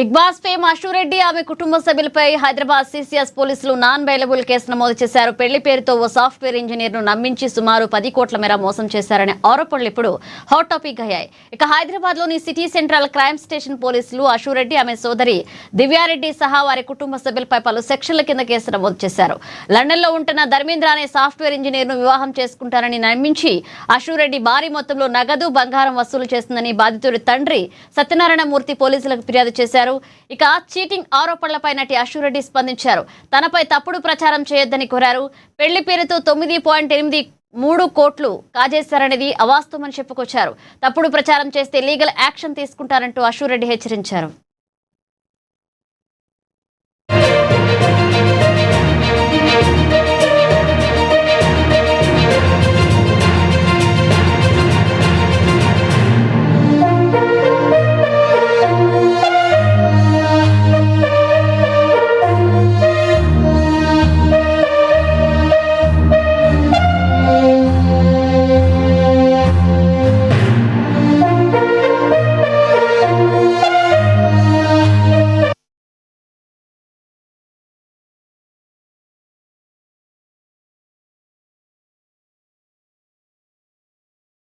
Big boss fame Ashu Reddy ఆమె కుటుంబ సభ్యులపై Hyderabad CCS పోలీసులు నాన్ బెయిలబుల్ కేసు నమోదు చేశారు. పెళ్లి పేరుతో ఓ సాఫ్ట్వేర్ ఇంజనీర్ ను నమ్మించి సుమారు 10 కోట్ల మేర మోసం చేశారనే ఆరోపణలు ఇప్పుడు హాట్ టాపిక్ అయ్యాయి. ఇక హైదరాబాద్ లోని సిటీ సెంట్రల్ క్రైమ్ స్టేషన్ పోలీసులు అశురెడ్డి ఆమె సోదరి దివ్యారెడ్డి సహా వారి కుటుంబ సభ్యులపై పలు సెక్షన్ల కింద కేసు నమోదు చేశారు. లండన్ లో ఉంటున్న ధర్మేంద్ర అనే సాఫ్ట్వేర్ ఇంజనీర్ ను వివాహం చేసుకుంటారని నమ్మించి అశురెడ్డి భారీ మొత్తంలో నగదు బంగారం వసూలు చేస్తుందని బాధితుడి తండ్రి సత్యనారాయణ మూర్తి పోలీసులకు ఫిర్యాదు చేశారు. ఇక చీటింగ్ ఆరోపణలపై నటి అశురెడ్డి స్పందించారు. తనపై తప్పుడు ప్రచారం చేయొద్దని కోరారు. పెళ్లి పేరుతో 9.83 కోట్లు కాజేశారనేది అవాస్తవమని చెప్పుకొచ్చారు. తప్పుడు ప్రచారం చేస్తే లీగల్ యాక్షన్ తీసుకుంటారంటూ అశురెడ్డి హెచ్చరించారు.